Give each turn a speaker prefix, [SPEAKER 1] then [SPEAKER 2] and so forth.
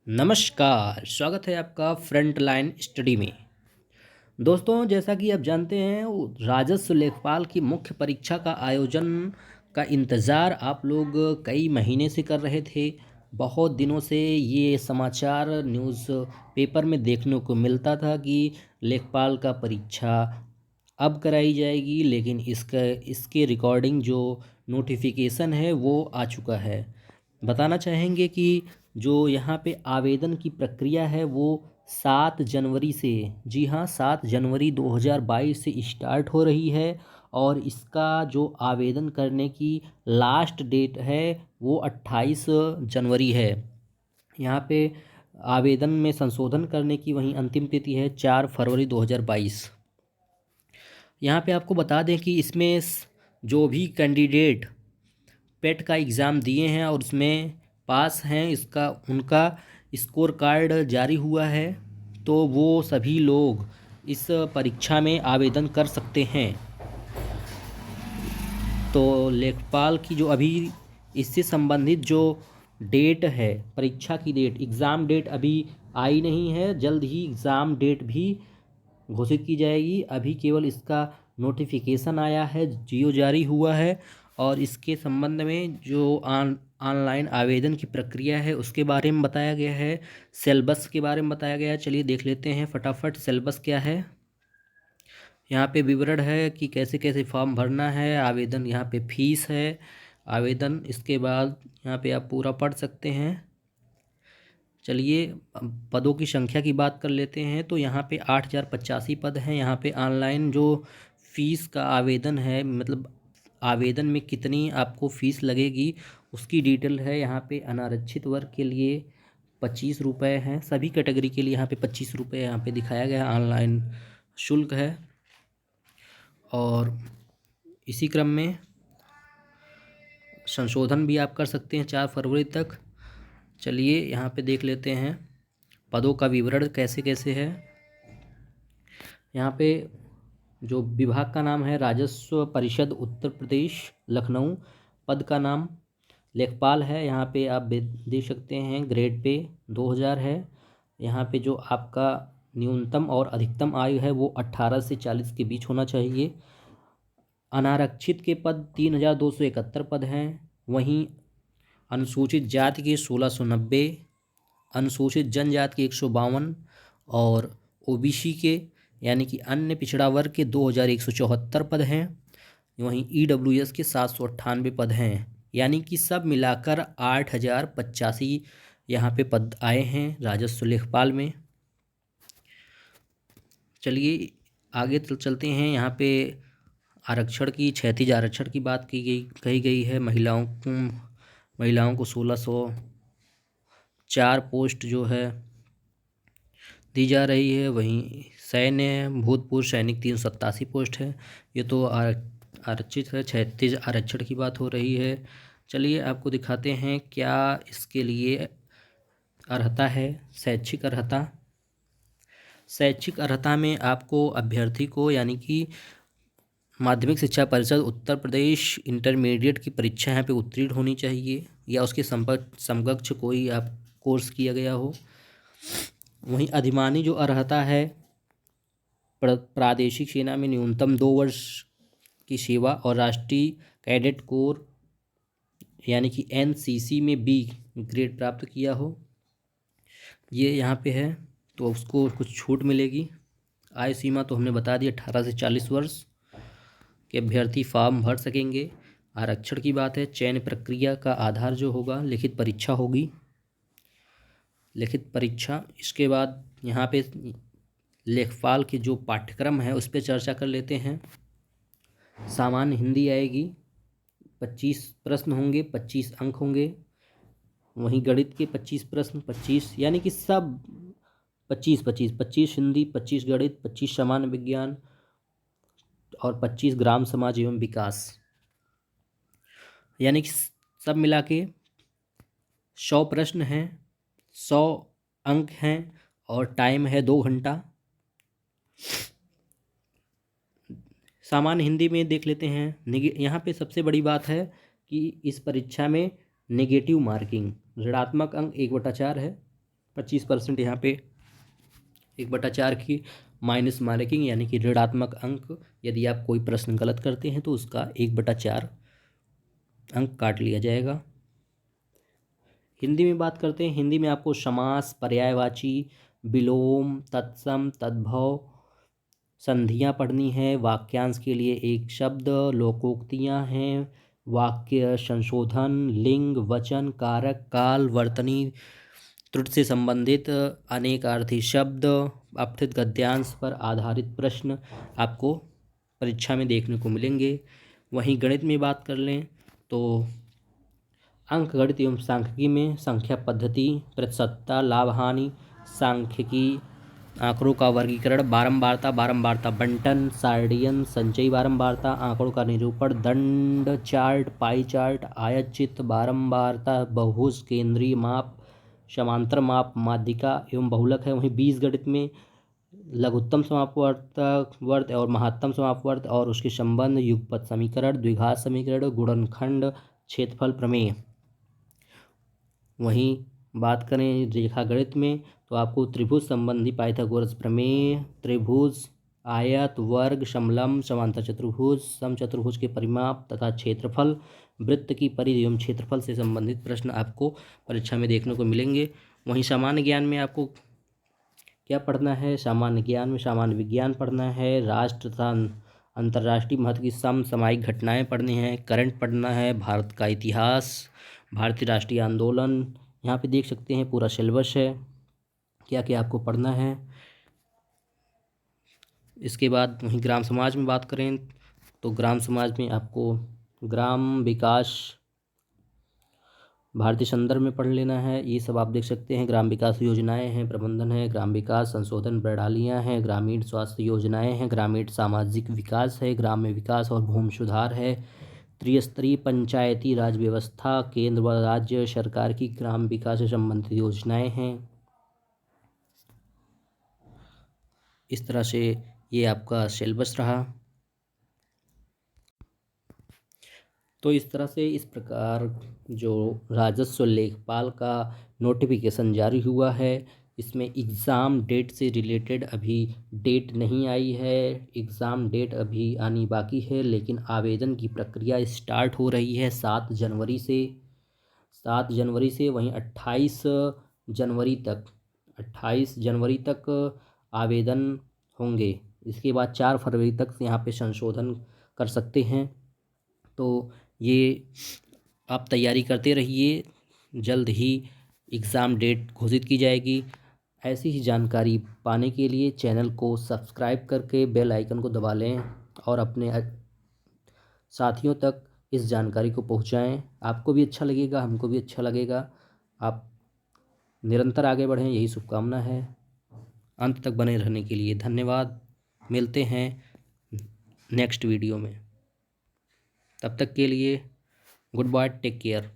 [SPEAKER 1] नमस्कार, स्वागत है आपका फ्रंट लाइन स्टडी में। दोस्तों, जैसा कि आप जानते हैं राजस्व लेखपाल की मुख्य परीक्षा का आयोजन का इंतज़ार आप लोग कई महीने से कर रहे थे। बहुत दिनों से ये समाचार न्यूज़ पेपर में देखने को मिलता था कि लेखपाल का परीक्षा अब कराई जाएगी, लेकिन इसके रिकॉर्डिंग जो नोटिफिकेशन है वो आ चुका है। बताना चाहेंगे कि जो यहाँ पे आवेदन की प्रक्रिया है वो 7 जनवरी से, जी हाँ, 7 जनवरी 2022 से स्टार्ट हो रही है और इसका जो आवेदन करने की लास्ट डेट है वो 28 जनवरी है। यहाँ पे आवेदन में संशोधन करने की वहीं अंतिम तिथि है 4 फरवरी 2022। यहाँ पे आपको बता दें कि इसमें जो भी कैंडिडेट पेट का एग्ज़ाम दिए हैं और उसमें पास हैं, इसका उनका स्कोर कार्ड जारी हुआ है, तो वो सभी लोग इस परीक्षा में आवेदन कर सकते हैं। तो लेखपाल की जो अभी इससे संबंधित जो डेट है, परीक्षा की डेट, एग्ज़ाम डेट अभी आई नहीं है। जल्द ही एग्ज़ाम डेट भी घोषित की जाएगी। अभी केवल इसका नोटिफिकेशन आया है, जियो जारी हुआ है और इसके संबंध में जो ऑनलाइन आवेदन की प्रक्रिया है उसके बारे में बताया गया है। सिलेबस के बारे में बताया गया है। चलिए देख लेते हैं फटाफट सिलेबस क्या है। यहाँ पे विवरण है कि कैसे कैसे फॉर्म भरना है। आवेदन, यहाँ पे फीस है आवेदन, इसके बाद यहाँ पे आप पूरा पढ़ सकते हैं। चलिए पदों की संख्या की बात कर लेते हैं। तो यहाँ पे 8085 पद हैं। यहाँ पे ऑनलाइन जो फ़ीस का आवेदन है, मतलब आवेदन में कितनी आपको फ़ीस लगेगी उसकी डिटेल है। यहाँ पे अनारक्षित वर्ग के लिए 25 रुपये हैं। सभी कैटेगरी के लिए यहाँ पे 25 रुपये यहाँ पे दिखाया गया ऑनलाइन शुल्क है। और इसी क्रम में संशोधन भी आप कर सकते हैं 4 फरवरी तक। चलिए यहाँ पे देख लेते हैं पदों का विवरण कैसे कैसे है। यहाँ पे जो विभाग का नाम है राजस्व परिषद उत्तर प्रदेश लखनऊ। पद का नाम लेखपाल है। यहाँ पे आप देख सकते हैं ग्रेड पे 2000 है। यहाँ पे जो आपका न्यूनतम और अधिकतम आयु है वो 18 से 40 के बीच होना चाहिए। अनारक्षित के पद 3271 पद हैं। वहीं अनुसूचित जाति के 1690, अनुसूचित जनजाति के 152 और ओबीसी के यानी कि अन्य पिछड़ा वर्ग के 2174 पद हैं। वहीं ईडब्ल्यूएस के 798 पद हैं। यानी कि सब मिलाकर 8085 यहाँ पे पद आए हैं राजस्व लेखपाल में। चलिए आगे चलते हैं। यहाँ पे आरक्षण की, क्षैतिज आरक्षण की बात कही गई है। महिलाओं को 1604 पोस्ट जो है दी जा रही है। वहीं सैन्य भूतपूर्व सैनिक 387 पोस्ट है। ये तो आरक्षित है। क्षैतिज आरक्षण की बात हो रही है। चलिए आपको दिखाते हैं क्या इसके लिए अर्हता है। शैक्षिक अर्हता, शैक्षिक अर्हता में आपको अभ्यर्थी को यानी कि माध्यमिक शिक्षा परिषद उत्तर प्रदेश इंटरमीडिएट की परीक्षा यहाँ पे उत्तीर्ण होनी चाहिए या उसके समकक्ष कोई आप कोर्स किया गया हो। वहीं अधिमानी जो अर्हता है, प्रादेशिक सेना में न्यूनतम 2 वर्ष की सेवा और राष्ट्रीय कैडेट कोर यानी कि एनसीसी में बी ग्रेड प्राप्त किया हो, ये यहाँ पे है, तो उसको कुछ छूट मिलेगी। आयु सीमा तो हमने बता दी 18 से 40 वर्ष के अभ्यर्थी फॉर्म भर सकेंगे। आरक्षण की बात है। चयन प्रक्रिया का आधार जो होगा लिखित परीक्षा होगी, लिखित परीक्षा। इसके बाद यहाँ पे लेखपाल के जो पाठ्यक्रम है उस पर चर्चा कर लेते हैं। सामान्य हिंदी आएगी, 25 प्रश्न होंगे, 25 अंक होंगे। वहीं गणित के 25 प्रश्न, 25 यानी कि सब 25 हिंदी, 25 गणित, 25 सामान्य विज्ञान और 25 ग्राम समाज एवं विकास, यानी कि सब मिला के 100 प्रश्न हैं, 100 अंक हैं और टाइम है 2 घंटा। सामान्य हिंदी में देख लेते हैं। यहाँ पे सबसे बड़ी बात है कि इस परीक्षा में नेगेटिव मार्किंग, ऋणात्मक अंक 1/4 है। 25% यहाँ पे 1/4 की माइनस मार्किंग यानी कि ऋणात्मक अंक। यदि आप कोई प्रश्न गलत करते हैं तो उसका 1/4 अंक काट लिया जाएगा। हिंदी में बात करते हैं। हिंदी में आपको समास, पर्यायवाची, विलोम, तत्सम, तद्भव, संधियाँ पढ़नी है। वाक्यांश के लिए एक शब्द, लोकोक्तियाँ हैं, वाक्य संशोधन, लिंग, वचन, कारक, काल, वर्तनी, त्रुटि से संबंधित अनेकार्थी शब्द, अपठित गद्यांश पर आधारित प्रश्न आपको परीक्षा में देखने को मिलेंगे। वहीं गणित में बात कर लें तो अंक गणित एवं सांख्यिकी में संख्या पद्धति, प्रतिशतता, लाभ हानि, सांख्यिकी, आंकड़ों का वर्गीकरण, बारंबारता बंटन, सार्डियन, संचयी बारंबारता, आंकड़ों का निरूपण, दंड चार्ट, पाई चार्ट, आयत चित्र, बारंबारता, बहुभुज, केंद्रीय माप, समांतर माप, माध्यिका एवं बहुलक है। वहीं बीजगणित में लघुत्तम समापवर्त और महत्तम समापवर्त और उसके संबंध, युगपत समीकरण, द्विघात समीकरण, गुणनखंड, क्षेत्रफल प्रमेय। वहीं बात करें रेखा गणित में तो आपको त्रिभुज संबंधी पाइथागोरस प्रमेय, त्रिभुज, आयत, वर्ग, समलंब, समांतर चतुर्भुज, समचतुर्भुज के परिमाप तथा क्षेत्रफल, वृत्त की परिधि एवं क्षेत्रफल से संबंधित प्रश्न आपको परीक्षा में देखने को मिलेंगे। वहीं सामान्य ज्ञान में आपको क्या पढ़ना है? सामान्य ज्ञान में सामान्य विज्ञान पढ़ना है, राष्ट्र तथा अंतर्राष्ट्रीय महत्व की समसामयिक घटनाएं पढ़नी हैं, करंट पढ़ना है, भारत का इतिहास, भारतीय राष्ट्रीय आंदोलन। यहाँ पे देख सकते हैं पूरा सिलेबस है, क्या क्या आपको पढ़ना है। इसके बाद वहीं ग्राम समाज में बात करें तो ग्राम समाज में आपको ग्राम विकास भारतीय संदर्भ में पढ़ लेना है। ये सब आप देख सकते हैं। ग्राम विकास योजनाएं हैं, प्रबंधन है, ग्राम विकास संशोधन प्रणालियाँ हैं, ग्रामीण स्वास्थ्य योजनाएं हैं, ग्रामीण सामाजिक विकास है, ग्राम्य विकास और भूमि सुधार है, त्रिस्तरीय पंचायती राज व्यवस्था, केंद्र व राज्य सरकार की ग्राम विकास से संबंधित योजनाएं हैं। इस तरह से ये आपका सिलेबस रहा। तो इस तरह से इस प्रकार जो राजस्व लेखपाल का नोटिफिकेशन जारी हुआ है, इसमें एग्ज़ाम डेट से रिलेटेड अभी डेट नहीं आई है। एग्ज़ाम डेट अभी आनी बाकी है, लेकिन आवेदन की प्रक्रिया स्टार्ट हो रही है 7 जनवरी से। 7 जनवरी से वहीं 28 जनवरी तक आवेदन होंगे। इसके बाद 4 फरवरी तक यहाँ पे संशोधन कर सकते हैं। तो ये आप तैयारी करते रहिए, जल्द ही एग्ज़ाम डेट घोषित की जाएगी। ऐसी ही जानकारी पाने के लिए चैनल को सब्सक्राइब करके बेल आइकन को दबा लें और अपने साथियों तक इस जानकारी को पहुंचाएं। आपको भी अच्छा लगेगा, हमको भी अच्छा लगेगा। आप निरंतर आगे बढ़ें, यही शुभकामना है। अंत तक बने रहने के लिए धन्यवाद। मिलते हैं नेक्स्ट वीडियो में। तब तक के लिए गुड बाय, टेक केयर।